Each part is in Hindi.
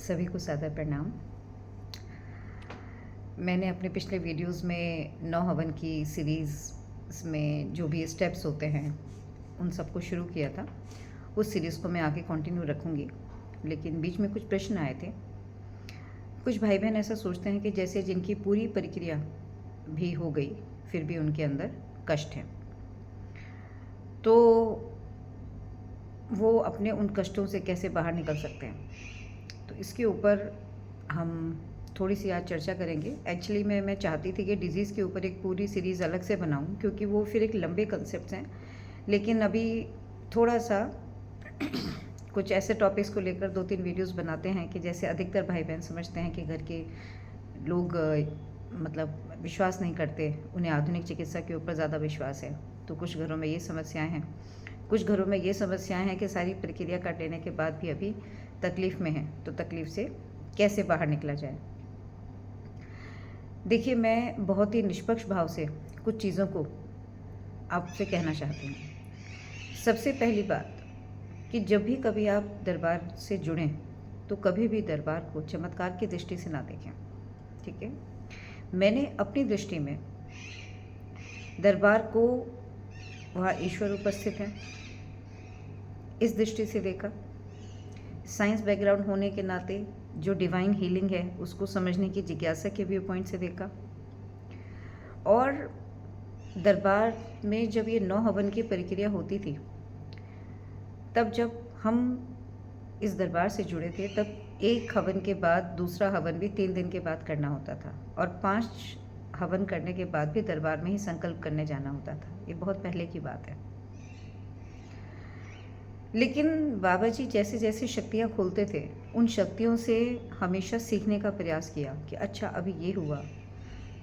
सभी को सादर प्रणाम। मैंने अपने पिछले वीडियोस में 9 हवन की सीरीज़ में जो भी स्टेप्स होते हैं उन सबको शुरू किया था। उस सीरीज़ को मैं आगे कंटिन्यू रखूँगी, लेकिन बीच में कुछ प्रश्न आए थे। कुछ भाई बहन ऐसा सोचते हैं कि जैसे जिनकी पूरी प्रक्रिया भी हो गई फिर भी उनके अंदर कष्ट है, तो वो अपने उन कष्टों से कैसे बाहर निकल सकते हैं। तो इसके ऊपर हम थोड़ी सी आज चर्चा करेंगे। एक्चुअली मैं चाहती थी कि डिज़ीज़ के ऊपर एक पूरी सीरीज़ अलग से बनाऊं, क्योंकि वो फिर एक लंबे कंसेप्ट हैं। लेकिन अभी थोड़ा सा कुछ ऐसे टॉपिक्स को लेकर 2-3 वीडियोस बनाते हैं कि जैसे अधिकतर भाई बहन समझते हैं कि घर के लोग मतलब विश्वास नहीं करते, उन्हें आधुनिक चिकित्सा के ऊपर ज़्यादा विश्वास है। तो कुछ घरों में ये समस्याएं हैं, कुछ घरों में ये समस्याएं हैं कि सारी प्रक्रिया कर लेने के बाद भी अभी तकलीफ़ में है, तो तकलीफ़ से कैसे बाहर निकला जाए। देखिए, मैं बहुत ही निष्पक्ष भाव से कुछ चीज़ों को आपसे कहना चाहती हूँ। सबसे पहली बात कि जब भी कभी आप दरबार से जुड़ें तो कभी भी दरबार को चमत्कार की दृष्टि से ना देखें, ठीक है। मैंने अपनी दृष्टि में दरबार को वहाँ ईश्वर उपस्थित है इस दृष्टि से देखा। साइंस बैकग्राउंड होने के नाते जो डिवाइन हीलिंग है उसको समझने की जिज्ञासा के व्यू पॉइंट से देखा। और दरबार में जब ये 9 हवन की प्रक्रिया होती थी, तब जब हम इस दरबार से जुड़े थे तब एक हवन के बाद दूसरा हवन भी 3 दिन के बाद करना होता था, और 5 हवन करने के बाद भी दरबार में ही संकल्प करने जाना होता था। ये बहुत पहले की बात है। लेकिन बाबा जी जैसे जैसे शक्तियाँ खोलते थे, उन शक्तियों से हमेशा सीखने का प्रयास किया कि अच्छा अभी ये हुआ,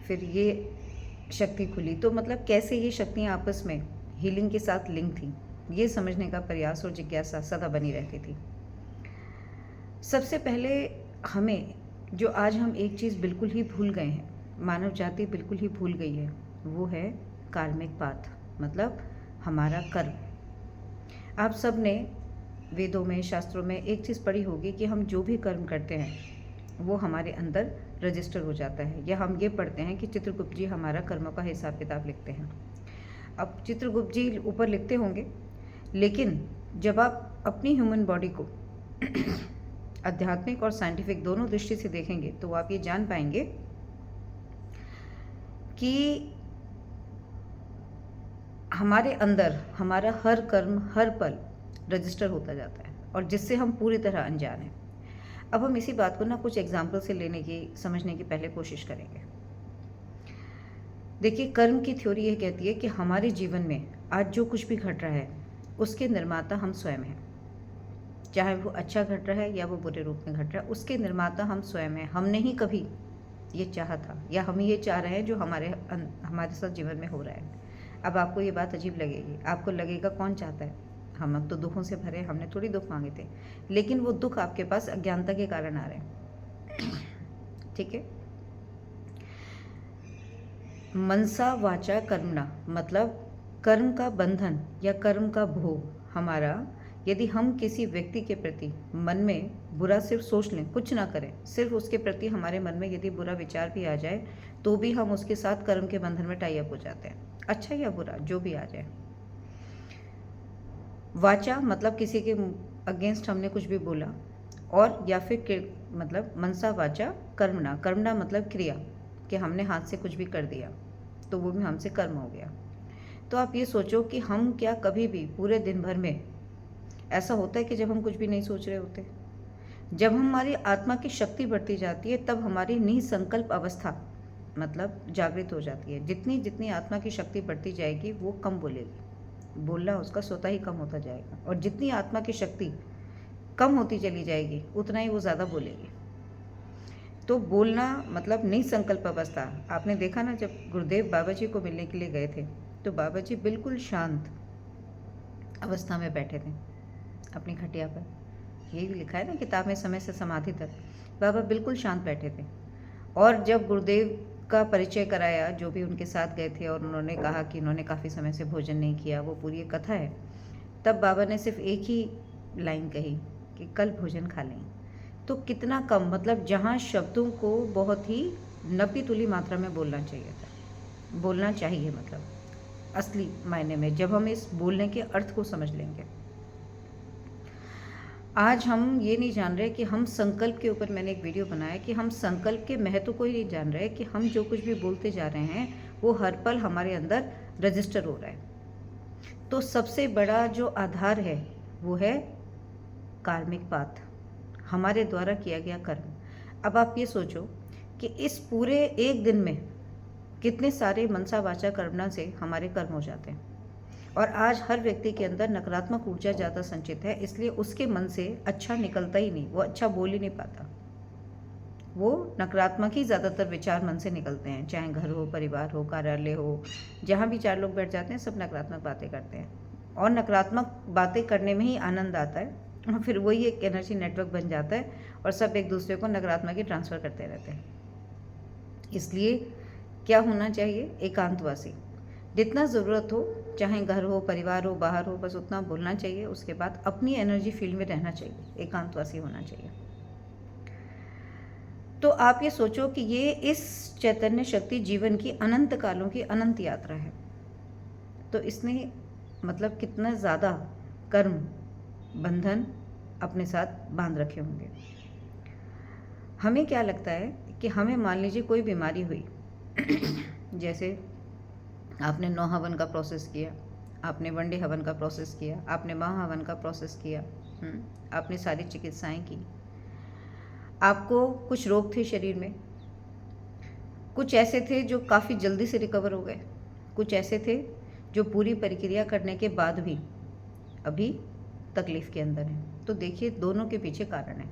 फिर ये शक्ति खुली, तो मतलब कैसे ये शक्तियाँ आपस में हीलिंग के साथ लिंक थी, ये समझने का प्रयास और जिज्ञासा सदा बनी रहती थी। सबसे पहले हमें, जो आज हम एक चीज़ बिल्कुल ही भूल गए हैं, मानव जाति बिल्कुल ही भूल गई है, वो है कार्मिक पाथ, मतलब हमारा कर्म। आप सब ने वेदों में, शास्त्रों में एक चीज़ पढ़ी होगी कि हम जो भी कर्म करते हैं वो हमारे अंदर रजिस्टर हो जाता है, या हम ये पढ़ते हैं कि चित्रगुप्त जी हमारा कर्मों का हिसाब किताब लिखते हैं। अब चित्रगुप्त जी ऊपर लिखते होंगे, लेकिन जब आप अपनी ह्यूमन बॉडी को आध्यात्मिक और साइंटिफिक दोनों दृष्टि से देखेंगे तो आप ये जान पाएंगे कि हमारे अंदर हमारा हर कर्म हर पल रजिस्टर होता जाता है, और जिससे हम पूरी तरह अनजान हैं। अब हम इसी बात को ना कुछ एग्जाम्पल से लेने की, समझने की पहले कोशिश करेंगे। देखिए, कर्म की थ्योरी ये कहती है कि हमारे जीवन में आज जो कुछ भी घट रहा है उसके निर्माता हम स्वयं हैं। चाहे वो अच्छा घट रहा है या वो बुरे रूप में घट रहा है, उसके निर्माता हम स्वयं हैं। हमने ही कभी ये चाहा था, या हम ये चाह रहे हैं जो हमारे साथ जीवन में हो रहा है। अब आपको ये बात अजीब लगेगी, आपको लगेगा कौन चाहता है, हम अब तो दुखों से भरे, हमने थोड़ी दुख मांगे थे, लेकिन वो दुख आपके पास अज्ञानता के कारण आ रहे हैं, ठीक है। मनसा वाचा कर्मणा, मतलब कर्म का बंधन या कर्म का भोग हमारा, यदि हम किसी व्यक्ति के प्रति मन में बुरा सिर्फ सोच लें, कुछ ना करें, सिर्फ उसके प्रति हमारे मन में यदि बुरा विचार भी आ जाए तो भी हम उसके साथ कर्म के बंधन में टाई अप हो जाते हैं, अच्छा या बुरा जो भी आ जाए। वाचा मतलब किसी के अगेंस्ट हमने कुछ भी बोला, और या फिर मतलब मनसा वाचा कर्मणा, कर्मणा मतलब क्रिया, कि हमने हाथ से कुछ भी कर दिया तो वो भी हमसे कर्म हो गया। तो आप ये सोचो कि हम क्या कभी भी पूरे दिन भर में ऐसा होता है कि जब हम कुछ भी नहीं सोच रहे होते, जब हमारी आत्मा की शक्ति बढ़ती जाती है तब हमारी निसंकल्प अवस्था मतलब जागृत हो जाती है। जितनी जितनी आत्मा की शक्ति बढ़ती जाएगी वो कम बोलेगी, बोलना उसका स्वतः ही कम होता जाएगा, और जितनी आत्मा की शक्ति कम होती चली जाएगी उतना ही वो ज़्यादा बोलेगी। तो बोलना मतलब निसंकल्प अवस्था। आपने देखा ना, जब गुरुदेव बाबा जी को मिलने के लिए गए थे तो बाबा जी बिल्कुल शांत अवस्था में बैठे थे अपनी खटिया पर, यही लिखा है ना किताब में, समय से समाधि तक बाबा बिल्कुल शांत बैठे थे। और जब गुरुदेव का परिचय कराया जो भी उनके साथ गए थे, और उन्होंने कहा कि इन्होंने काफ़ी समय से भोजन नहीं किया, वो पूरी एक कथा है, तब बाबा ने सिर्फ एक ही लाइन कही कि कल भोजन खा लें। तो कितना कम, मतलब जहाँ शब्दों को बहुत ही नपी तुली मात्रा में बोलना चाहिए था, बोलना चाहिए, मतलब असली मायने में जब हम इस बोलने के अर्थ को समझ लेंगे। आज हम ये नहीं जान रहे कि हम संकल्प के ऊपर, मैंने एक वीडियो बनाया कि हम संकल्प के महत्व को ही नहीं जान रहे कि हम जो कुछ भी बोलते जा रहे हैं वो हर पल हमारे अंदर रजिस्टर हो रहा है। तो सबसे बड़ा जो आधार है वो है कार्मिक पाथ, हमारे द्वारा किया गया कर्म। अब आप ये सोचो कि इस पूरे एक दिन में कितने सारे मनसा वाचा कर्मणा से हमारे कर्म हो जाते हैं, और आज हर व्यक्ति के अंदर नकारात्मक ऊर्जा ज़्यादा संचित है, इसलिए उसके मन से अच्छा निकलता ही नहीं, वो अच्छा बोल ही नहीं पाता, वो नकारात्मक ही ज़्यादातर विचार मन से निकलते हैं, चाहे घर हो, परिवार हो, कार्यालय हो, जहाँ भी चार लोग बैठ जाते हैं सब नकारात्मक बातें करते हैं, और नकारात्मक बातें करने में ही आनंद आता है, और फिर वही एक एनर्जी नेटवर्क बन जाता है और सब एक दूसरे को नकारात्मक ही ट्रांसफ़र करते रहते हैं। इसलिए क्या होना चाहिए, एकांतवासी, जितना ज़रूरत हो, चाहे घर हो, परिवार हो, बाहर हो, बस उतना बोलना चाहिए। उसके बाद अपनी एनर्जी फील्ड में रहना चाहिए, एकांतवासी होना चाहिए। तो आप ये सोचो कि ये इस चैतन्य शक्ति जीवन की अनंत कालों की अनंत यात्रा है, तो इसने मतलब कितना ज़्यादा कर्म बंधन अपने साथ बांध रखे होंगे। हमें क्या लगता है कि हमें मान लीजिए कोई बीमारी हुई जैसे आपने 9 हवन का प्रोसेस किया, आपने वनडे हवन का प्रोसेस किया, आपने महाहवन का प्रोसेस किया, आपने सारी चिकित्साएं की, आपको कुछ रोग थे शरीर में, कुछ ऐसे थे जो काफ़ी जल्दी से रिकवर हो गए, कुछ ऐसे थे जो पूरी प्रक्रिया करने के बाद भी अभी तकलीफ़ के अंदर हैं। तो देखिए दोनों के पीछे कारण है।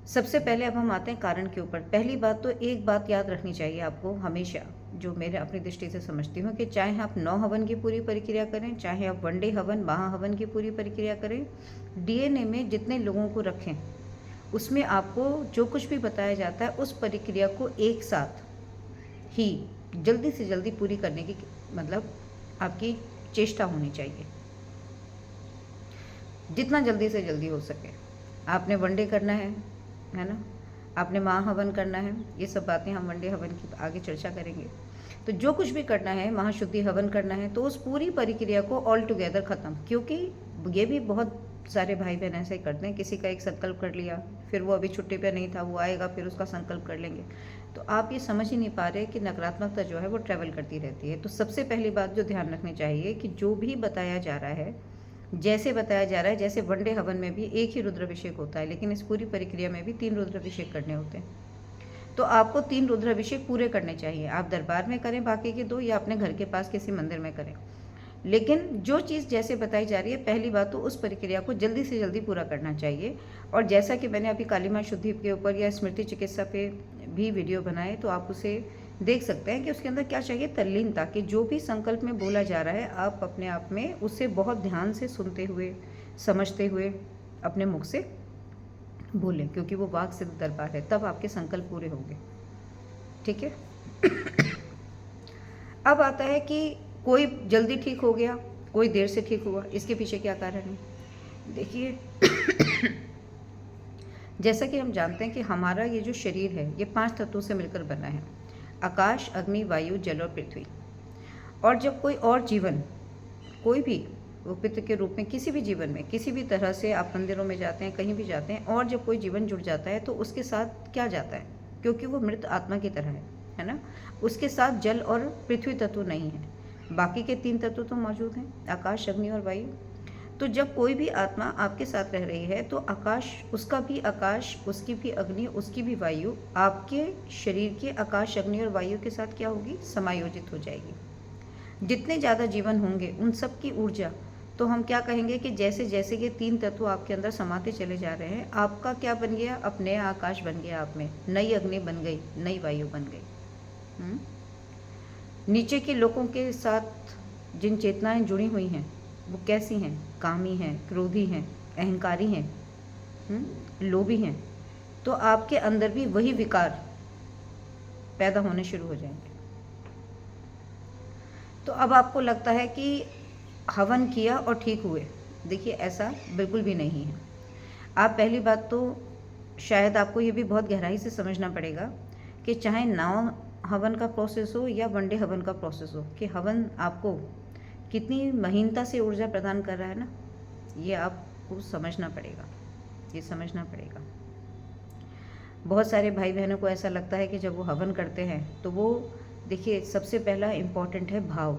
सबसे पहले अब हम आते हैं कारण के ऊपर। पहली बात तो एक बात याद रखनी चाहिए आपको हमेशा, जो मेरे अपनी दृष्टि से समझती हूँ, कि चाहे आप 9 हवन की पूरी प्रक्रिया करें, चाहे आप वनडे हवन, महाहवन की पूरी प्रक्रिया करें, डीएनए में जितने लोगों को रखें उसमें आपको जो कुछ भी बताया जाता है उस प्रक्रिया को एक साथ ही जल्दी से जल्दी पूरी करने की मतलब आपकी चेष्टा होनी चाहिए, जितना जल्दी से जल्दी हो सके। आपने वनडे करना है ना, आपने महाहवन करना है, ये सब बातें हम वनडे हवन की आगे चर्चा करेंगे। तो जो कुछ भी करना है, महाशुद्धि हवन करना है, तो उस पूरी प्रक्रिया को ऑल टुगेदर ख़त्म, क्योंकि ये भी बहुत सारे भाई बहन ऐसे ही करते हैं, किसी का एक संकल्प कर लिया, फिर वो अभी छुट्टी पे नहीं था, वो आएगा फिर उसका संकल्प कर लेंगे। तो आप ये समझ ही नहीं पा रहे कि नकारात्मकता जो है वो ट्रैवल करती रहती है। तो सबसे पहली बात जो ध्यान रखनी चाहिए कि जो भी बताया जा रहा है, जैसे बताया जा रहा है, जैसे वनडे हवन में भी एक ही रुद्राभिषेक होता है, लेकिन इस पूरी प्रक्रिया में भी 3 रुद्राभिषेक करने होते हैं। तो आपको 3 रुद्राभिषेक पूरे करने चाहिए। आप दरबार में करें बाकी के 2, या अपने घर के पास किसी मंदिर में करें, लेकिन जो चीज़ जैसे बताई जा रही है, पहली बात तो उस प्रक्रिया को जल्दी से जल्दी पूरा करना चाहिए। और जैसा कि मैंने अभी काली माँ शुद्धि के ऊपर या स्मृति चिकित्सा पे भी वीडियो बनाए, तो आप उसे देख सकते हैं कि उसके अंदर क्या चाहिए, तल्लीनता, कि जो भी संकल्प में बोला जा रहा है आप अपने आप में उसे बहुत ध्यान से सुनते हुए, समझते हुए अपने मुख से बोलें, क्योंकि वो वाक सिद्ध दरबार है, तब आपके संकल्प पूरे होंगे। ठीक है। अब आता है कि कोई जल्दी ठीक हो गया, कोई देर से ठीक हुआ, इसके पीछे क्या कारण है। देखिए जैसा कि हम जानते हैं कि हमारा ये जो शरीर है ये 5 तत्वों से मिलकर बना है, आकाश, अग्नि, वायु, जल और पृथ्वी। और जब कोई और जीवन, कोई भी वो पितृ के रूप में किसी भी जीवन में किसी भी तरह से आप मंदिरों में जाते हैं, कहीं भी जाते हैं, और जब कोई जीवन जुड़ जाता है तो उसके साथ क्या जाता है, क्योंकि वो मृत आत्मा की तरह है ना, उसके साथ जल और पृथ्वी तत्व नहीं है, बाकी के 3 तत्व तो मौजूद हैं, आकाश, अग्नि और वायु। तो जब कोई भी आत्मा आपके साथ रह रही है तो आकाश, उसका भी आकाश, उसकी भी अग्नि, उसकी भी वायु आपके शरीर के आकाश, अग्नि और वायु के साथ क्या होगी, समायोजित हो जाएगी। जितने ज़्यादा जीवन होंगे उन सब की ऊर्जा, तो हम क्या कहेंगे कि जैसे जैसे ये 3 तत्व आपके अंदर समाते चले जा रहे हैं, आपका क्या बन गया, अब नया आकाश बन गया, आप में नई अग्नि बन गई, नई वायु बन गई। नीचे के लोगों के साथ जिन चेतनाएं जुड़ी हुई हैं वो कैसी हैं, कामी हैं, क्रोधी हैं, अहंकारी हैं, लोभी हैं, तो आपके अंदर भी वही विकार पैदा होने शुरू हो जाएंगे। तो अब आपको लगता है कि हवन किया और ठीक हुए, देखिए ऐसा बिल्कुल भी नहीं है। आप पहली बात तो शायद आपको ये भी बहुत गहराई से समझना पड़ेगा कि चाहे नाव हवन का प्रोसेस हो या वनडे हवन का प्रोसेस हो, कि हवन आपको कितनी महीनता से ऊर्जा प्रदान कर रहा है ना, ये आपको समझना पड़ेगा, ये समझना पड़ेगा। बहुत सारे भाई बहनों को ऐसा लगता है कि जब वो हवन करते हैं तो वो, देखिए सबसे पहला इम्पॉर्टेंट है भाव।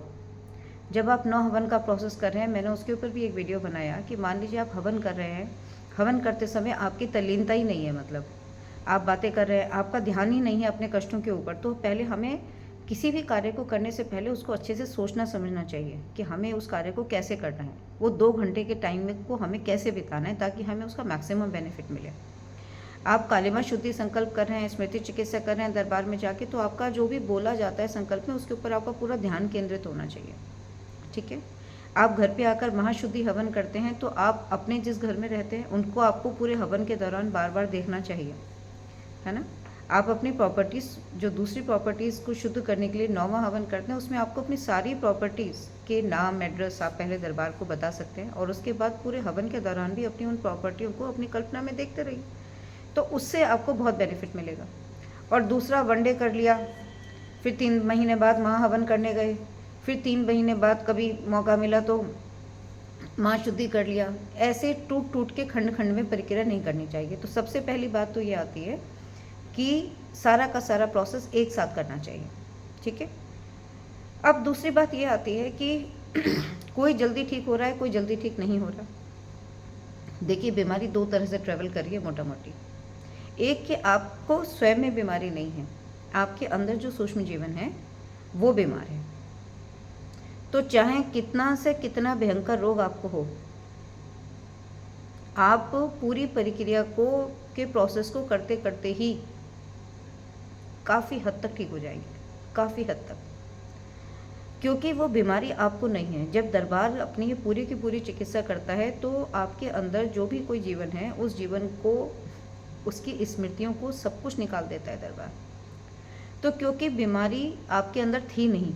जब आप नौ हवन का प्रोसेस कर रहे हैं, मैंने उसके ऊपर भी एक वीडियो बनाया कि मान लीजिए आप हवन कर रहे हैं, हवन करते समय आपकी तल्लीनता ही नहीं है, मतलब आप बातें कर रहे हैं, आपका ध्यान ही नहीं है अपने कष्टों के ऊपर, तो पहले हमें किसी भी कार्य को करने से पहले उसको अच्छे से सोचना समझना चाहिए कि हमें उस कार्य को कैसे करना है, वो 2 घंटे के टाइम में को हमें कैसे बिताना है ताकि हमें उसका मैक्सिमम बेनिफिट मिले। आप कालिमा शुद्धि संकल्प कर रहे हैं, स्मृति चिकित्सा कर रहे हैं दरबार में जाके, तो आपका जो भी बोला जाता है संकल्प में, उसके ऊपर आपका पूरा ध्यान केंद्रित होना चाहिए, ठीक है। आप घर पे आकर महाशुद्धि हवन करते हैं तो आप अपने जिस घर में रहते हैं उनको आपको पूरे हवन के दौरान बार बार देखना चाहिए, है ना। आप अपनी प्रॉपर्टीज़, जो दूसरी प्रॉपर्टीज़ को शुद्ध करने के लिए 9वां हवन करते हैं, उसमें आपको अपनी सारी प्रॉपर्टीज़ के नाम, एड्रेस आप पहले दरबार को बता सकते हैं, और उसके बाद पूरे हवन के दौरान भी अपनी उन प्रॉपर्टियों को अपनी कल्पना में देखते रहिए, तो उससे आपको बहुत बेनिफिट मिलेगा। और दूसरा, वनडे कर लिया, फिर 3 महीने बाद महाहवन करने गए, फिर 3 महीने बाद कभी मौका मिला तो महाशुद्धि कर लिया, ऐसे टूट टूट के खंड खंड में प्रक्रिया नहीं करनी चाहिए। तो सबसे पहली बात तो ये आती है कि सारा का सारा प्रोसेस एक साथ करना चाहिए, ठीक है। अब दूसरी बात ये आती है कि कोई जल्दी ठीक हो रहा है, कोई जल्दी ठीक नहीं हो रहा। देखिए, बीमारी 2 तरह से ट्रेवल कर रही है मोटा मोटी। एक कि आपको स्वयं में बीमारी नहीं है, आपके अंदर जो सूक्ष्म जीवन है वो बीमार है। तो चाहे कितना से कितना भयंकर रोग आपको हो, आप पूरी प्रक्रिया को के प्रोसेस को करते करते ही काफ़ी हद तक ठीक हो जाएंगे, काफ़ी हद तक, क्योंकि वो बीमारी आपको नहीं है। जब दरबार अपनी ये पूरी की पूरी चिकित्सा करता है तो आपके अंदर जो भी कोई जीवन है, उस जीवन को, उसकी स्मृतियों को, सब कुछ निकाल देता है दरबार। तो क्योंकि बीमारी आपके अंदर थी नहीं,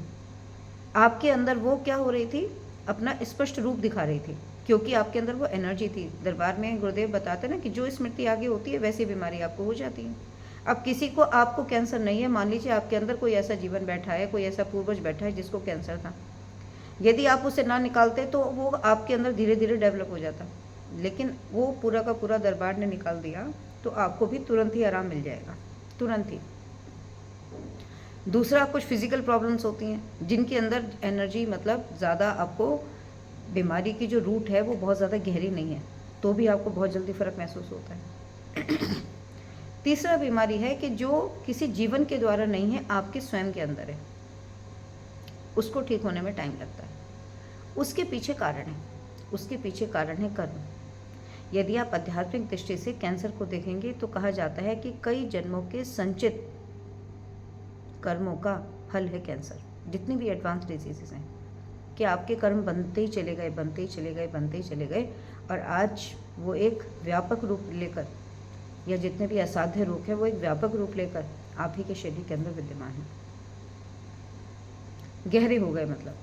आपके अंदर वो क्या हो रही थी, अपना स्पष्ट रूप दिखा रही थी, क्योंकि आपके अंदर वो एनर्जी थी। दरबार में गुरुदेव बताते ना कि जो स्मृति आगे होती है वैसी बीमारी आपको हो जाती है। अब किसी को, आपको कैंसर नहीं है, मान लीजिए आपके अंदर कोई ऐसा जीवन बैठा है, कोई ऐसा पूर्वज बैठा है जिसको कैंसर था, यदि आप उसे ना निकालते तो वो आपके अंदर धीरे धीरे डेवलप हो जाता, लेकिन वो पूरा का पूरा दरबार ने निकाल दिया तो आपको भी तुरंत ही आराम मिल जाएगा, तुरंत ही। दूसरा, कुछ फिजिकल प्रॉब्लम्स होती हैं जिनके अंदर एनर्जी, मतलब ज़्यादा, आपको बीमारी की जो रूट है वो बहुत ज़्यादा गहरी नहीं है, तो भी आपको बहुत जल्दी फ़र्क महसूस होता है। तीसरा बीमारी है कि जो किसी जीवन के द्वारा नहीं है, आपके स्वयं के अंदर है, उसको ठीक होने में टाइम लगता है। उसके पीछे कारण है, उसके पीछे कारण है कर्म। यदि आप आध्यात्मिक दृष्टि से कैंसर को देखेंगे तो कहा जाता है कि कई जन्मों के संचित कर्मों का फल है कैंसर। जितनी भी एडवांस डिजीजेस हैं, कि आपके कर्म बनते ही चले गए, बनते ही चले गए, बनते ही चले गए, और आज वो एक व्यापक रूप लेकर, या जितने भी असाध्य रोग हैं वो एक व्यापक रूप लेकर आप ही के शरीर के अंदर विद्यमान हैं, गहरे हो गए मतलब।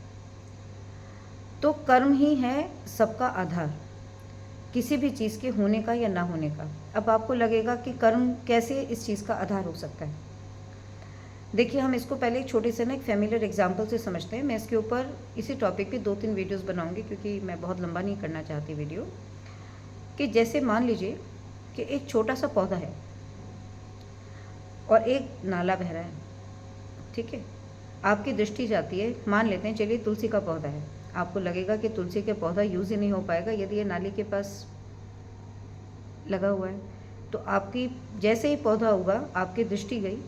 तो कर्म ही है सबका आधार, किसी भी चीज़ के होने का या ना होने का। अब आपको लगेगा कि कर्म कैसे इस चीज़ का आधार हो सकता है। देखिए, हम इसको पहले एक छोटे से ना एक फैमिलियर एग्जाम्पल से समझते हैं। मैं इसके ऊपर इसी टॉपिक पे 2-3 वीडियोस बनाऊंगी, क्योंकि मैं बहुत लंबा नहीं करना चाहती वीडियो। कि जैसे मान लीजिए कि एक छोटा सा पौधा है और एक नाला बह रहा है, ठीक है। आपकी दृष्टि जाती है, मान लेते हैं, चलिए तुलसी का पौधा है, आपको लगेगा कि तुलसी का पौधा यूज़ ही नहीं हो पाएगा यदि ये नाली के पास लगा हुआ है। तो आपकी, जैसे ही पौधा होगा, आपकी दृष्टि गई,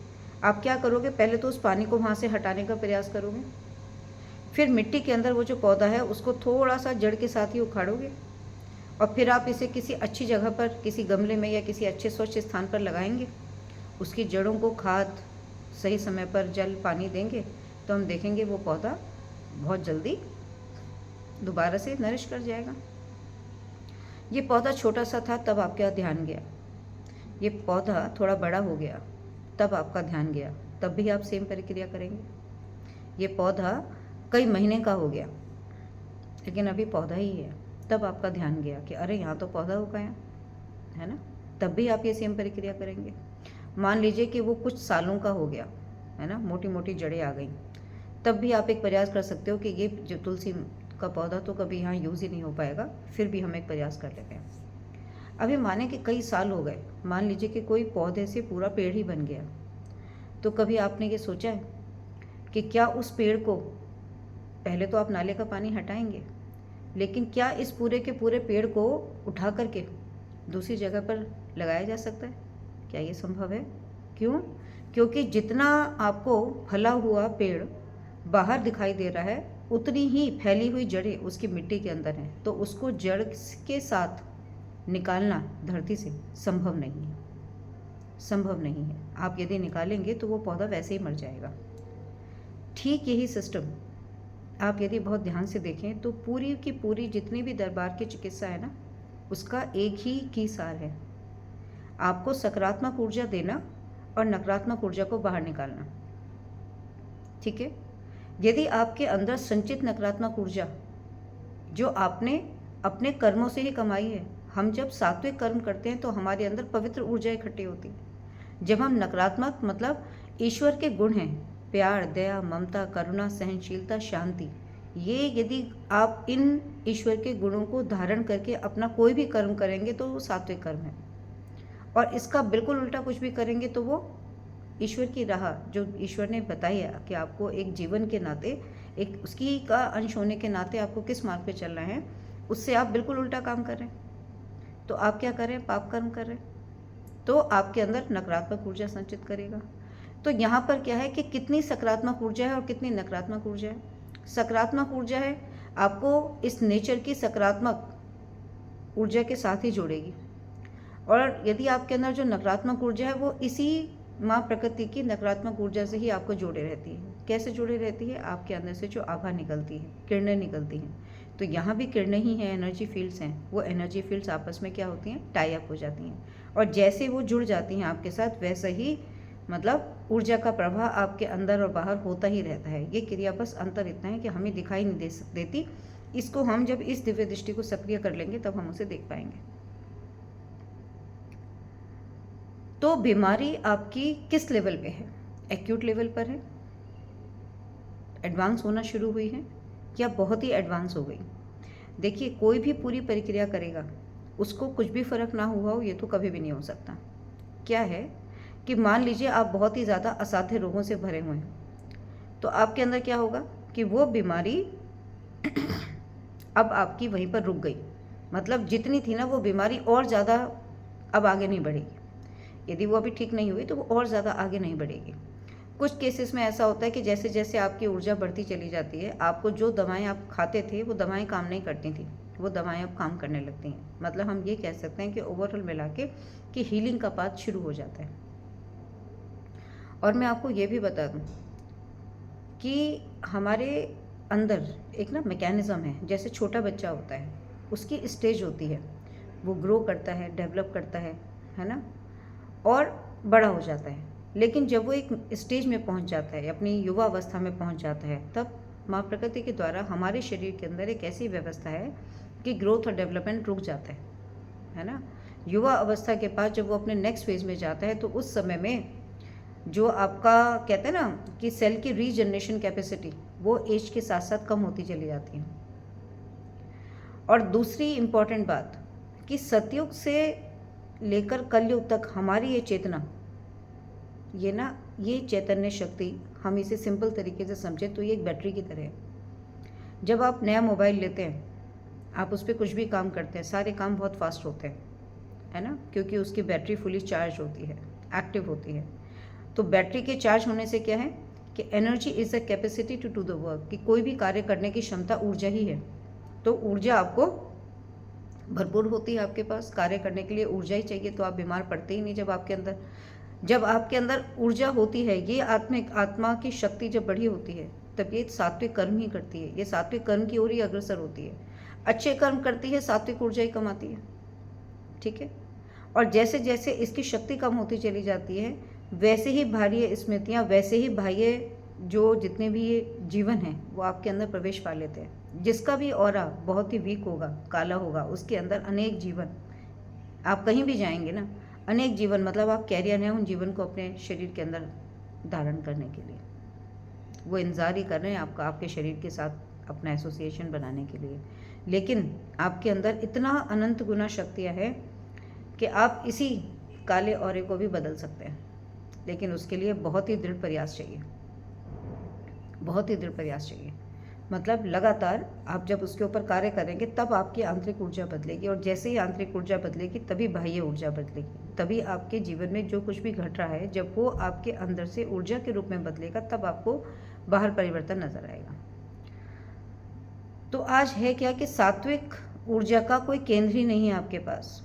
आप क्या करोगे, पहले तो उस पानी को वहाँ से हटाने का प्रयास करोगे, फिर मिट्टी के अंदर वो जो पौधा है उसको थोड़ा सा जड़ के साथ ही उखाड़ोगे, और फिर आप इसे किसी अच्छी जगह पर, किसी गमले में या किसी अच्छे स्वच्छ स्थान पर लगाएंगे। उसकी जड़ों को खाद, सही समय पर जल पानी देंगे तो हम देखेंगे वो पौधा बहुत जल्दी दोबारा से नरिश कर जाएगा। ये पौधा छोटा सा था तब आपका ध्यान गया, ये पौधा थोड़ा बड़ा हो गया तब आपका ध्यान गया, तब भी आप सेम प्रक्रिया करेंगे। ये पौधा कई महीने का हो गया लेकिन अभी पौधा ही है, तब आपका ध्यान गया कि अरे यहाँ तो पौधा हो गया, है ना, तब भी आप ये सेम प्रक्रिया करेंगे। मान लीजिए कि वो कुछ सालों का हो गया, है ना, मोटी मोटी जड़ें आ गई, तब भी आप एक प्रयास कर सकते हो कि ये जो तुलसी का पौधा तो कभी यहाँ यूज़ ही नहीं हो पाएगा, फिर भी हम एक प्रयास कर लेते हैं। अभी माने कि कई साल हो गए, मान लीजिए कि कोई पौधे से पूरा पेड़ ही बन गया, तो कभी आपने ये सोचा है कि क्या उस पेड़ को, पहले तो आप नाले का पानी हटाएंगे, लेकिन क्या इस पूरे के पूरे पेड़ को उठा करके दूसरी जगह पर लगाया जा सकता है? क्या ये संभव है? क्यों? क्योंकि जितना आपको फला हुआ पेड़ बाहर दिखाई दे रहा है, उतनी ही फैली हुई जड़ें उसकी मिट्टी के अंदर हैं, तो उसको जड़ के साथ निकालना धरती से संभव नहीं है, संभव नहीं है। आप यदि निकालेंगे तो वो पौधा वैसे ही मर जाएगा। ठीक यही सिस्टम आप यदि बहुत ध्यान से देखें तो पूरी की पूरी जितनी भी दरबार की चिकित्सा है ना, उसका एक ही की सार है, आपको सकारात्मक ऊर्जा देना और नकारात्मक ऊर्जा को बाहर निकालना। ठीक है, यदि आपके अंदर संचित नकारात्मक ऊर्जा जो आपने अपने कर्मों से ही कमाई है, हम जब सात्विक कर्म करते हैं तो हमारे अंदर पवित्र ऊर्जा इकट्ठी होती है। जब हम नकारात्मक, मतलब ईश्वर के गुण हैं, प्यार, दया, ममता, करुणा, सहनशीलता, शांति, ये यदि आप इन ईश्वर के गुणों को धारण करके अपना कोई भी कर्म करेंगे तो वो सात्विक कर्म है। और इसका बिल्कुल उल्टा कुछ भी करेंगे तो वो ईश्वर की राह, जो ईश्वर ने बताई है कि आपको एक जीवन के नाते, एक उसकी का अंश होने के नाते आपको किस मार्ग पे चलना है, उससे आप बिल्कुल उल्टा काम कर रहे हैं। तो आप क्या कर रहे हैं? पाप कर्म कर रहे हैं, तो आपके अंदर नकारात्मक ऊर्जा संचित करेगा। तो यहाँ पर क्या है कि कितनी सकारात्मक ऊर्जा है और कितनी नकारात्मक ऊर्जा है। सकारात्मक ऊर्जा है, आपको इस नेचर की सकारात्मक ऊर्जा के साथ ही जोड़ेगी। और यदि आपके अंदर जो नकारात्मक ऊर्जा है वो इसी माँ प्रकृति की नकारात्मक ऊर्जा से ही आपको जोड़े रहती है। कैसे जुड़े रहती है? आपके अंदर से जो आभा निकलती है, किरणें निकलती हैं, तो यहाँ भी किरणें ही हैं, एनर्जी फील्ड्स हैं। वो एनर्जी फील्ड्स आपस में क्या होती हैं? टाई अप हो जाती हैं, और जैसे वो जुड़ जाती हैं आपके साथ, वैसा ही मतलब ऊर्जा का प्रवाह आपके अंदर और बाहर होता ही रहता है। ये क्रिया, बस अंतर इतना है कि हमें दिखाई नहीं देती। इसको हम जब इस दिव्य दृष्टि को सक्रिय कर लेंगे तब हम उसे देख पाएंगे। तो बीमारी आपकी किस लेवल पे है? एक्यूट लेवल पर है, एडवांस होना शुरू हुई है, या बहुत ही एडवांस हो गई? देखिए, कोई भी पूरी प्रक्रिया करेगा उसको कुछ भी फर्क ना हुआ हो, ये तो कभी भी नहीं हो सकता। क्या है कि मान लीजिए आप बहुत ही ज़्यादा असाध्य रोगों से भरे हुए हैं, तो आपके अंदर क्या होगा कि वो बीमारी अब आपकी वहीं पर रुक गई। मतलब जितनी थी ना वो बीमारी, और ज़्यादा अब आगे नहीं बढ़ेगी। यदि वो अभी ठीक नहीं हुई तो वो और ज़्यादा आगे नहीं बढ़ेगी। कुछ केसेस में ऐसा होता है कि जैसे जैसे आपकी ऊर्जा बढ़ती चली जाती है, आपको जो दवाएं आप खाते थे वो दवाएं काम नहीं करती थी, वो दवाएं अब काम करने लगती हैं। मतलब हम ये कह सकते हैं कि ओवरऑल मिला के कि हीलिंग का पाथ शुरू हो जाता है। और मैं आपको ये भी बता दूं कि हमारे अंदर एक ना मैकेनिज़्म है, जैसे छोटा बच्चा होता है, उसकी स्टेज होती है, वो ग्रो करता है, डेवलप करता है ना, और बड़ा हो जाता है। लेकिन जब वो एक स्टेज में पहुंच जाता है, अपनी युवा अवस्था में पहुंच जाता है, तब माँ प्रकृति के द्वारा हमारे शरीर के अंदर एक ऐसी व्यवस्था है कि ग्रोथ और डेवलपमेंट रुक जाता है ना। युवा अवस्था के बाद जब वो अपने नेक्स्ट फेज में जाता है, तो उस समय में जो आपका कहते हैं ना कि सेल की रीजनरेशन कैपेसिटी, वो एज के साथ साथ कम होती चली जाती है। और दूसरी इम्पॉर्टेंट बात कि सतयुग से लेकर कलयुग तक हमारी ये चेतना, ये चैतन्य शक्ति, हम इसे सिंपल तरीके से समझें तो ये एक बैटरी की तरह है। जब आप नया मोबाइल लेते हैं, आप उस पर कुछ भी काम करते हैं, सारे काम बहुत फास्ट होते हैं, है ना, क्योंकि उसकी बैटरी फुली चार्ज होती है, एक्टिव होती है। तो बैटरी के चार्ज होने से क्या है कि energy is a capacity to do the work, कि कोई भी कार्य करने की क्षमता ऊर्जा ही है। तो ऊर्जा आपको भरपूर होती है, आपके पास कार्य करने के लिए ऊर्जा ही चाहिए, तो आप बीमार पड़ते ही नहीं। जब आपके अंदर ऊर्जा होती है, ये आत्मा की शक्ति जब बढ़ी होती है, तब ये सात्विक कर्म ही करती है, ये सात्विक कर्म की ओर ही अग्रसर होती है, अच्छे कर्म करती है, सात्विक ऊर्जा ही कमाती है। ठीक है, और जैसे जैसे इसकी शक्ति कम होती चली जाती है, वैसे ही बाह्य स्मृतियाँ, वैसे ही बाह्य जो जितने भी ये जीवन हैं वो आपके अंदर प्रवेश पा लेते हैं। जिसका भी ऑरा बहुत ही वीक होगा, काला होगा, उसके अंदर अनेक जीवन आप कहीं भी जाएंगे ना, अनेक जीवन मतलब आप कैरियर हैं उन जीवन को अपने शरीर के अंदर धारण करने के लिए, वो इंतज़ार ही कर रहे हैं आपका, आपके शरीर के साथ अपना एसोसिएशन बनाने के लिए। लेकिन आपके अंदर इतना अनंत गुना शक्तियाँ हैं कि आप इसी काले औरे को भी बदल सकते हैं, लेकिन उसके लिए बहुत ही दृढ़ प्रयास चाहिए, बहुत ही दृढ़ प्रयास चाहिए। मतलब लगातार आप जब उसके ऊपर कार्य करेंगे तब आपकी आंतरिक ऊर्जा बदलेगी, और जैसे ही आंतरिक ऊर्जा बदलेगी तभी बाह्य ऊर्जा बदलेगी, तभी आपके जीवन में जो कुछ भी घट रहा है जब वो आपके अंदर से ऊर्जा के रूप में बदलेगा तब आपको बाहर परिवर्तन नजर आएगा। तो आज है क्या कि सात्विक ऊर्जा का कोई केंद्र ही नहीं है आपके पास।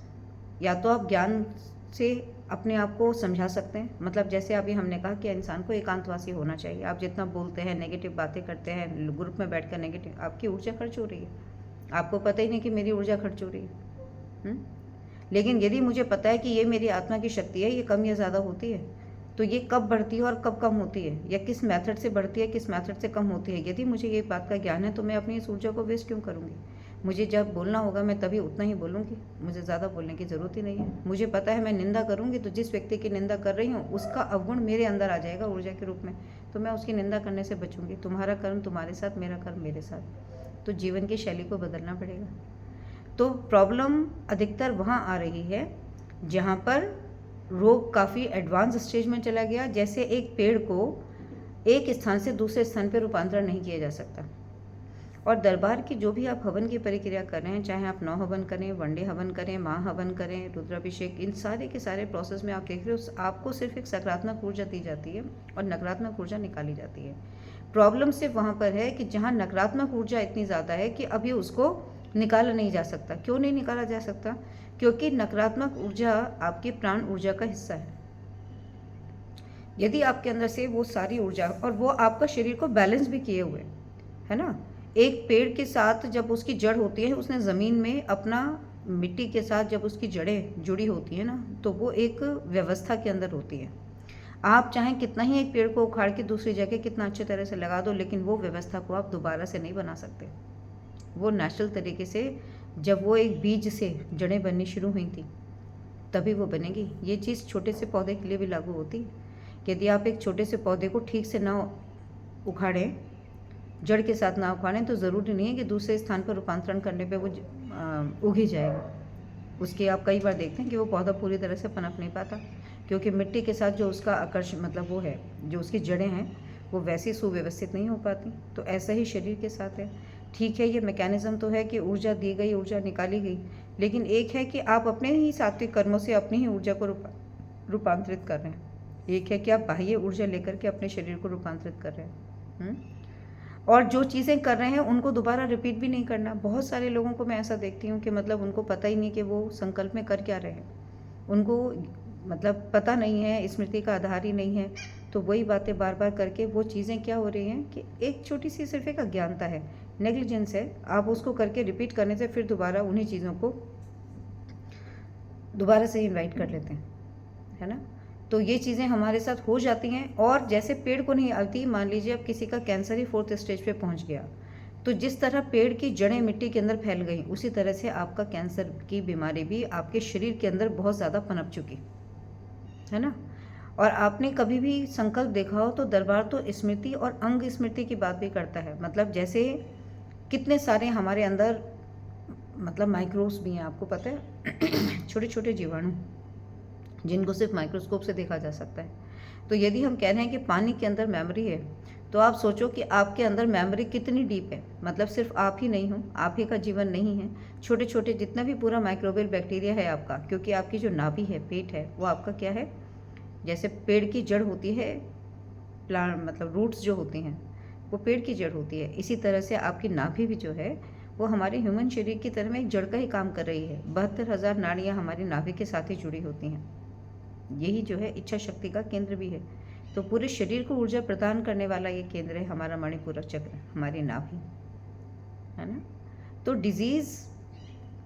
या तो आप ज्ञान से अपने आप को समझा सकते हैं, मतलब जैसे अभी हमने कहा कि इंसान को एकांतवासी होना चाहिए। आप जितना बोलते हैं, नेगेटिव बातें करते हैं, ग्रुप में बैठकर नेगेटिव, आपकी ऊर्जा खर्च हो रही है, आपको पता ही नहीं कि मेरी ऊर्जा खर्च हो रही है। लेकिन यदि मुझे पता है कि ये मेरी आत्मा की शक्ति है, ये कम या ज़्यादा होती है, तो ये कब बढ़ती है और कब कम होती है, या किस मेथड से बढ़ती है किस मेथड से कम होती है, यदि मुझे ये बात का ज्ञान है तो मैं अपनी इस ऊर्जा को वेस्ट क्यों करूँगी। मुझे जब बोलना होगा मैं तभी उतना ही बोलूँगी, मुझे ज़्यादा बोलने की ज़रूरत ही नहीं है। मुझे पता है मैं निंदा करूँगी तो जिस व्यक्ति की निंदा कर रही हूँ उसका अवगुण मेरे अंदर आ जाएगा ऊर्जा के रूप में, तो मैं उसकी निंदा करने से बचूँगी। तुम्हारा कर्म तुम्हारे साथ, मेरा कर्म मेरे साथ, तो जीवन की शैली को बदलना पड़ेगा। तो प्रॉब्लम अधिकतर वहाँ आ रही है जहाँ पर रोग काफ़ी एडवांस स्टेज में चला गया। जैसे एक पेड़ को एक स्थान से दूसरे स्थान पर रूपांतरण नहीं किया जा सकता, और दरबार की जो भी आप हवन की प्रक्रिया कर रहे हैं, चाहे आप 9 हवन करें, वनडे हवन करें, माँ हवन करें, रुद्राभिषेक, इन सारे के सारे प्रोसेस में आप देख रहे हो आपको सिर्फ एक सकारात्मक ऊर्जा दी जाती है और नकारात्मक ऊर्जा निकाली जाती है। प्रॉब्लम सिर्फ वहाँ पर है कि जहाँ नकारात्मक ऊर्जा इतनी ज़्यादा है कि अभी उसको निकाला नहीं जा सकता। क्यों नहीं निकाला जा सकता? क्योंकि नकारात्मक ऊर्जा आपकी प्राण ऊर्जा का हिस्सा है। यदि आपके अंदर से वो सारी ऊर्जा, और वो आपका शरीर को बैलेंस भी किए हुए है ना, एक पेड़ के साथ जब उसकी जड़ होती है, उसने ज़मीन में अपना मिट्टी के साथ जब उसकी जड़ें जुड़ी होती है ना, तो वो एक व्यवस्था के अंदर होती है। आप चाहें कितना ही एक पेड़ को उखाड़ के दूसरी जगह कितना अच्छे तरह से लगा दो, लेकिन वो व्यवस्था को आप दोबारा से नहीं बना सकते। वो नेचुरल तरीके से जब वो एक बीज से जड़ें बननी शुरू हुई थी तभी वो बनेगी। ये चीज़ छोटे से पौधे के लिए भी लागू होती है। यदि आप एक छोटे से पौधे को ठीक से ना उखाड़ें, जड़ के साथ ना उखाड़ें, तो ज़रूरी नहीं है कि दूसरे स्थान पर रूपांतरण करने पे वो उग ही जाएगा। उसके आप कई बार देखते हैं कि वो पौधा पूरी तरह से पनप नहीं पाता, क्योंकि मिट्टी के साथ जो उसका आकर्षण मतलब वो है, जो उसकी जड़ें हैं वो वैसी सुव्यवस्थित नहीं हो पाती। तो ऐसा ही शरीर के साथ है। ठीक है, ये मैकेनिज़्म तो है कि ऊर्जा दी गई, ऊर्जा निकाली गई, लेकिन एक है कि आप अपने ही सात्विक कर्मों से अपनी ही ऊर्जा को रूपांतरित कर रहे हैं। एक है कि आप बाह्य ऊर्जा लेकर के अपने शरीर को रूपांतरित कर रहे हैं, और जो चीज़ें कर रहे हैं उनको दोबारा रिपीट भी नहीं करना। बहुत सारे लोगों को मैं ऐसा देखती हूँ कि मतलब उनको पता ही नहीं कि वो संकल्प में कर क्या रहे हैं, उनको मतलब पता नहीं है, स्मृति का आधार ही नहीं है, तो वही बातें बार बार करके वो चीज़ें क्या हो रही हैं कि एक छोटी सी सिर्फ एक अज्ञानता है, नेग्लिजेंस है। आप उसको करके रिपीट करने से फिर दोबारा उन्हीं चीज़ों को दोबारा से इन्वाइट कर लेते हैं, है ना। तो ये चीज़ें हमारे साथ हो जाती हैं। और जैसे पेड़ को नहीं आती, मान लीजिए अब किसी का कैंसर ही 4th स्टेज पे पहुंच गया, तो जिस तरह पेड़ की जड़ें मिट्टी के अंदर फैल गई, उसी तरह से आपका कैंसर की बीमारी भी आपके शरीर के अंदर बहुत ज़्यादा पनप चुकी है ना। और आपने कभी भी संकल्प देखा हो तो दरबार तो स्मृति और अंग स्मृति की बात भी करता है। मतलब जैसे कितने सारे हमारे अंदर मतलब माइक्रोब्स भी हैं, आपको पता है, छोटे छोटे जीवाणु जिनको सिर्फ माइक्रोस्कोप से देखा जा सकता है। तो यदि हम कह रहे हैं कि पानी के अंदर मेमोरी है, तो आप सोचो कि आपके अंदर मेमोरी कितनी डीप है। मतलब सिर्फ आप ही नहीं हो, आप ही का जीवन नहीं है, छोटे छोटे जितना भी पूरा माइक्रोबियल बैक्टीरिया है आपका, क्योंकि आपकी जो नाभि है, पेट है, वो आपका क्या है, जैसे पेड़ की जड़ होती है, प्लांट मतलब रूट्स जो होती हैं वो पेड़ की जड़ होती है, इसी तरह से आपकी नाभि भी जो है वो हमारे ह्यूमन शरीर की तरह में एक जड़ का ही काम कर रही है। 72,000 नाड़ियाँ हमारी नाभि के साथ ही जुड़ी होती हैं। यही जो है इच्छा शक्ति का केंद्र भी है। तो पूरे शरीर को ऊर्जा प्रदान करने वाला ये केंद्र है हमारा मणिपूरक चक्र, हमारी नाभि, है ना। तो डिजीज़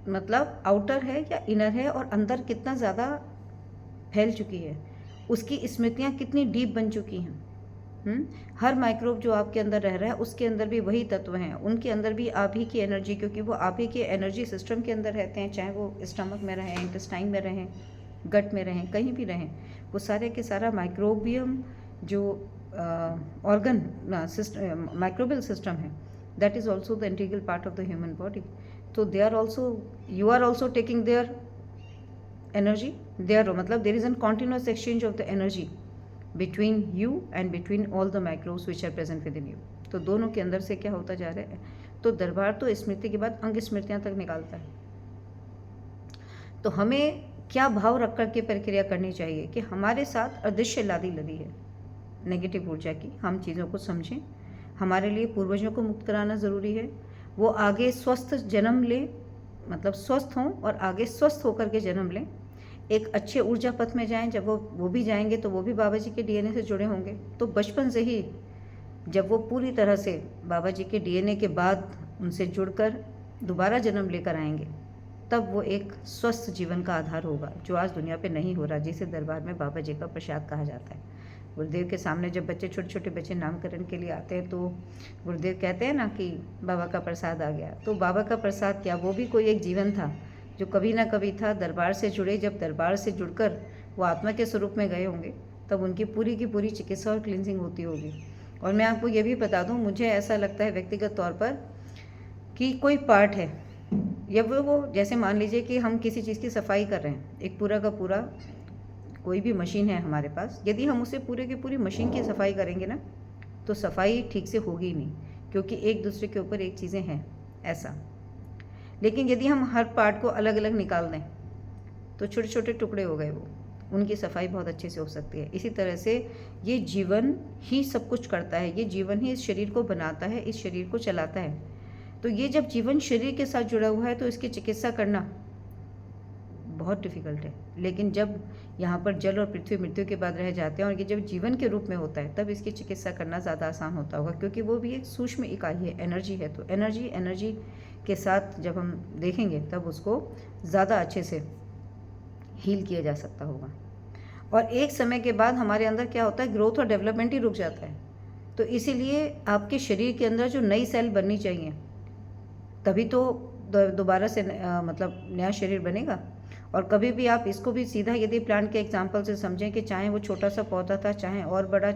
मतलब आउटर है या इनर है, और अंदर कितना ज़्यादा फैल चुकी है, उसकी स्मृतियाँ कितनी डीप बन चुकी हैं, हर माइक्रोब जो आपके अंदर रह रहा है उसके अंदर भी वही तत्व हैं, उनके अंदर भी आप ही की एनर्जी, क्योंकि वो आप ही के एनर्जी सिस्टम के अंदर रहते हैं, चाहे वो स्टमक में रहें, इंटेस्टाइन में रहें, गट में रहें, कहीं भी रहें, वो सारे के सारा माइक्रोबियम जो ऑर्गन सिस्टम, माइक्रोबियल सिस्टम है, that is also the integral part of the human body. तो they are also, you are also taking their energy, they are, मतलब there is an continuous exchange of the energy between you and between all the microbes which are present within you. तो दोनों के अंदर से क्या होता जा रहा है, तो दरबार तो स्मृति के बाद अंग स्मृतियाँ तक निकालता है. तो हमें क्या भाव रख कर के प्रक्रिया करनी चाहिए कि हमारे साथ अदृश्य लादी लदी है नेगेटिव ऊर्जा की, हम चीज़ों को समझें. हमारे लिए पूर्वजों को मुक्त कराना ज़रूरी है, वो आगे स्वस्थ जन्म लें, मतलब स्वस्थ हों और आगे स्वस्थ होकर के जन्म लें, एक अच्छे ऊर्जा पथ में जाएं. जब वो भी जाएंगे तो वो भी बाबा जी के डीएनए से जुड़े होंगे. तो बचपन से ही जब वो पूरी तरह से बाबा जी के डीएनए के बाद उनसे जुड़कर दोबारा जन्म लेकर आएंगे, तब वो एक स्वस्थ जीवन का आधार होगा, जो आज दुनिया पे नहीं हो रहा, जिसे दरबार में बाबा जी का प्रसाद कहा जाता है. गुरुदेव के सामने जब बच्चे, छोटे छोटे बच्चे नामकरण के लिए आते हैं, तो गुरुदेव कहते हैं ना कि बाबा का प्रसाद आ गया. तो बाबा का प्रसाद क्या, वो भी कोई एक जीवन था जो कभी ना कभी था, दरबार से जुड़े. जब दरबार से जुड़कर वो आत्मा के स्वरूप में गए होंगे, तब उनकी पूरी की पूरी चिकित्सा और क्लिनजिंग होती होगी. और मैं आपको ये भी बता दूं, मुझे ऐसा लगता है व्यक्तिगत तौर पर कि कोई पार्ट है, या वो जैसे मान लीजिए कि हम किसी चीज़ की सफाई कर रहे हैं, एक पूरा का पूरा कोई भी मशीन है हमारे पास, यदि हम उसे पूरे की पूरी मशीन की सफाई करेंगे ना, तो सफाई ठीक से होगी ही नहीं, क्योंकि एक दूसरे के ऊपर एक चीज़ें हैं ऐसा. लेकिन यदि हम हर पार्ट को अलग अलग निकाल दें, तो छोटे छोटे टुकड़े हो गए, वो उनकी सफाई बहुत अच्छे से हो सकती है. इसी तरह से ये जीवन ही सब कुछ करता है, ये जीवन ही इस शरीर को बनाता है, इस शरीर को चलाता है. तो ये जब जीवन शरीर के साथ जुड़ा हुआ है, तो इसकी चिकित्सा करना बहुत डिफ़िकल्ट है. लेकिन जब यहाँ पर जल और पृथ्वी मृत्यु के बाद रह जाते हैं और ये जब जीवन के रूप में होता है, तब इसकी चिकित्सा करना ज़्यादा आसान होता होगा, क्योंकि वो भी एक सूक्ष्म इकाई है, एनर्जी है. तो एनर्जी के साथ जब हम देखेंगे, तब उसको ज़्यादा अच्छे से हील किया जा सकता होगा. और एक समय के बाद हमारे अंदर क्या होता है, ग्रोथ और डेवलपमेंट ही रुक जाता है. तो इसीलिए आपके शरीर के अंदर जो नई सेल बननी चाहिए, तभी तो दोबारा से मतलब नया शरीर बनेगा. और कभी भी आप इसको भी सीधा यदि प्लांट के एग्जाम्पल से समझें कि चाहे वो छोटा सा पौधा था, चाहे और बड़ा,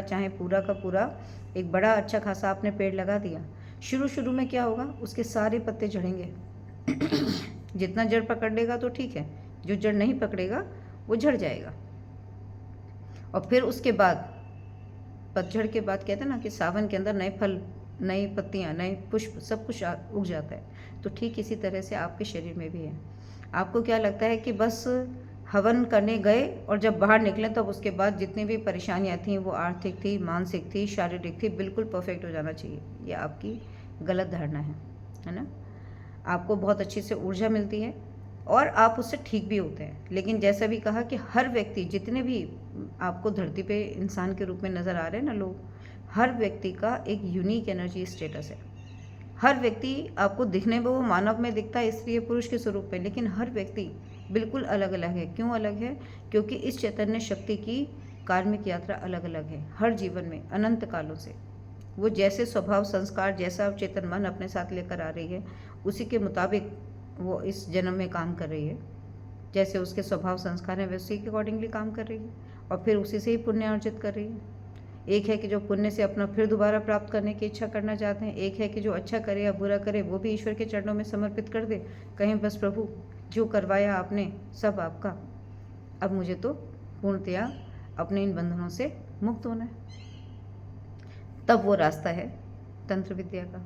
चाहे पूरा का पूरा एक बड़ा अच्छा खासा आपने पेड़ लगा दिया, शुरू में क्या होगा, उसके सारे पत्ते झड़ेंगे. जितना जड़ पकड़ लेगा तो ठीक है, जो जड़ नहीं पकड़ेगा वो झड़ जाएगा. और फिर उसके बाद पतझड़ के बाद कहते हैं ना कि सावन के अंदर नए फल, नई पत्तियाँ, नए पुष्प, सब कुछ उग जाता है. तो ठीक इसी तरह से आपके शरीर में भी है. आपको क्या लगता है कि बस हवन करने गए और जब बाहर निकले, तब उसके बाद जितनी भी परेशानियाँ थीं, वो आर्थिक थी, मानसिक थी, शारीरिक थी, बिल्कुल परफेक्ट हो जाना चाहिए. ये आपकी गलत धारणा है ना. आपको बहुत अच्छी से ऊर्जा मिलती है और आप उससे ठीक भी होते हैं. लेकिन जैसा भी कहा कि हर व्यक्ति, जितने भी आपको धरती पे इंसान के रूप में नज़र आ रहे हैं ना लोग, हर व्यक्ति का एक यूनिक एनर्जी स्टेटस है. हर व्यक्ति आपको दिखने में वो मानव में दिखता है, स्त्री पुरुष के स्वरूप में, लेकिन हर व्यक्ति बिल्कुल अलग अलग है. क्यों अलग है? क्योंकि इस चैतन्य शक्ति की कार्मिक यात्रा अलग अलग है हर जीवन में, अनंत कालों से. वो जैसे स्वभाव संस्कार, जैसा चेतन मन अपने साथ लेकर आ रही है, उसी के मुताबिक वो इस जन्म में काम कर रही है. जैसे उसके स्वभाव संस्कार हैं, वैसे के अकॉर्डिंगली काम कर रही है, और फिर उसी से ही पुण्य अर्जित कर रही है. एक है कि जो पुण्य से अपना फिर दोबारा प्राप्त करने की इच्छा करना चाहते हैं. एक है कि जो अच्छा करे या बुरा करे, वो भी ईश्वर के चरणों में समर्पित कर दे, कहीं बस प्रभु जो करवाया आपने सब आपका, अब मुझे तो पूर्णतया अपने इन बंधनों से मुक्त होना है. तब वो रास्ता है तंत्र विद्या का,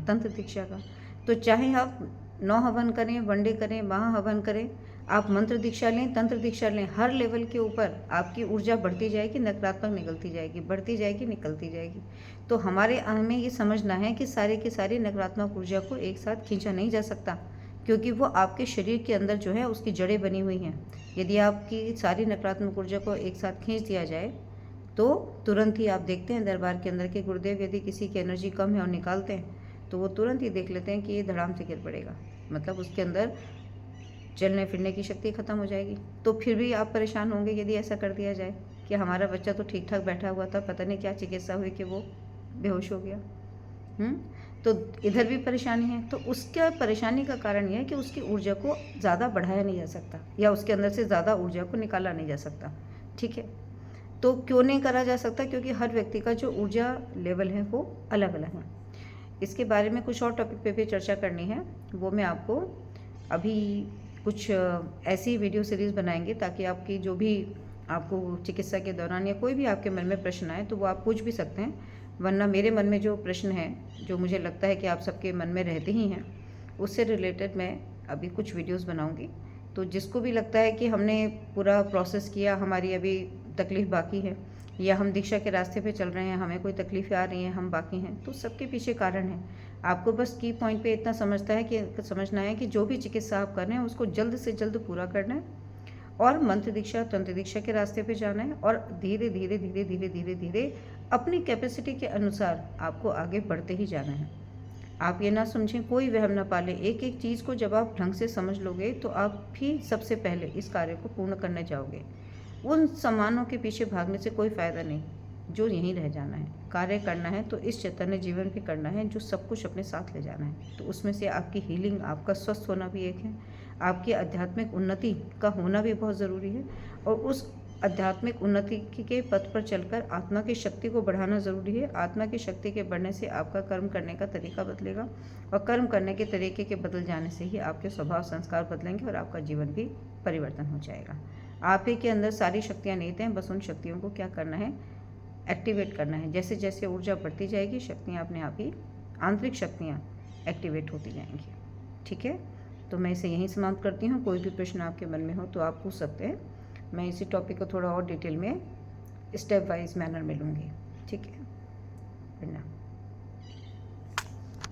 तंत्र दीक्षा का. तो चाहे आप 9 हवन करें, वनडे करें, महाहवन करें, आप मंत्र दीक्षा लें, तंत्र दीक्षा लें, हर लेवल के ऊपर आपकी ऊर्जा बढ़ती जाएगी, नकारात्मक निकलती जाएगी, बढ़ती जाएगी, निकलती जाएगी. तो हमारे हमें ये समझना है कि सारे की सारी नकारात्मक ऊर्जा को एक साथ खींचा नहीं जा सकता, क्योंकि वो आपके शरीर के अंदर जो है उसकी जड़ें बनी हुई हैं. यदि आपकी सारी नकारात्मक ऊर्जा को एक साथ खींच दिया जाए, तो तुरंत ही आप देखते हैं दरबार के अंदर के गुरुदेव यदि किसी की एनर्जी कम है और निकालते हैं, तो वो तुरंत ही देख लेते हैं कि ये धड़ाम से गिर पड़ेगा, मतलब उसके अंदर चलने फिरने की शक्ति खत्म हो जाएगी. तो फिर भी आप परेशान होंगे यदि ऐसा कर दिया जाए कि हमारा बच्चा तो ठीक ठाक बैठा हुआ था, पता नहीं क्या चिकित्सा हुई कि वो बेहोश हो गया। तो इधर भी परेशानी है। तो उसका परेशानी का कारण यह है कि उसकी ऊर्जा को ज़्यादा बढ़ाया नहीं जा सकता या उसके अंदर से ज़्यादा ऊर्जा को निकाला नहीं जा सकता। ठीक है, तो क्यों नहीं करा जा सकता? क्योंकि हर व्यक्ति का जो ऊर्जा लेवल है वो अलग अलग है। इसके बारे में कुछ और टॉपिक पे भी चर्चा करनी है, वो मैं आपको अभी कुछ ऐसी वीडियो सीरीज़ बनाएंगे ताकि आपकी जो भी आपको चिकित्सा के दौरान या कोई भी आपके मन में प्रश्न आए तो वो आप पूछ भी सकते हैं। वरना मेरे मन में जो प्रश्न हैं, जो मुझे लगता है कि आप सबके मन में रहते ही हैं, उससे रिलेटेड मैं अभी कुछ वीडियोस बनाऊंगी। तो जिसको भी लगता है कि हमने पूरा प्रोसेस किया, हमारी अभी तकलीफ़ बाकी है, या हम दीक्षा के रास्ते पे चल रहे हैं, हमें कोई तकलीफ़ें आ रही हैं, हम बाकी हैं, तो सबके पीछे कारण है। आपको बस की पॉइंट पे इतना समझना है कि जो भी चिकित्सा आप कर रहे हैं उसको जल्द से जल्द पूरा करना है और मंत्र दीक्षा, तंत्र दीक्षा के रास्ते पे जाना है और धीरे धीरे धीरे धीरे धीरे धीरे अपनी कैपेसिटी के अनुसार आपको आगे बढ़ते ही जाना है। आप ये ना समझें, कोई वहम ना पालें। एक एक चीज़ को जब आप ढंग से समझ लोगे तो आप भी सबसे पहले इस कार्य को पूर्ण करने जाओगे। उन सामानों के पीछे भागने से कोई फ़ायदा नहीं, जो यहीं रह जाना है। कार्य करना है तो इस चैतन्य जीवन पे करना है जो सब कुछ अपने साथ ले जाना है। तो उसमें से आपकी हीलिंग, आपका स्वस्थ होना भी एक है, आपकी आध्यात्मिक उन्नति का होना भी बहुत ज़रूरी है। और उस आध्यात्मिक उन्नति के पथ पर चलकर आत्मा की शक्ति को बढ़ाना ज़रूरी है। आत्मा की शक्ति के बढ़ने से आपका कर्म करने का तरीका बदलेगा और कर्म करने के तरीके के बदल जाने से ही आपके स्वभाव संस्कार बदलेंगे और आपका जीवन भी परिवर्तन हो जाएगा। आप ही के अंदर सारी शक्तियाँ निहित हैं, बस उन शक्तियों को क्या करना है, एक्टिवेट करना है। जैसे जैसे ऊर्जा बढ़ती जाएगी, शक्तियाँ अपने आप ही, आंतरिक शक्तियाँ एक्टिवेट होती जाएंगी। ठीक है, तो मैं इसे यहीं समाप्त करती हूँ। कोई भी प्रश्न आपके मन में हो तो आप पूछ सकते हैं। मैं इसी टॉपिक को थोड़ा और डिटेल में स्टेप वाइज मैनर में लूँगी। ठीक है, प्रणाम।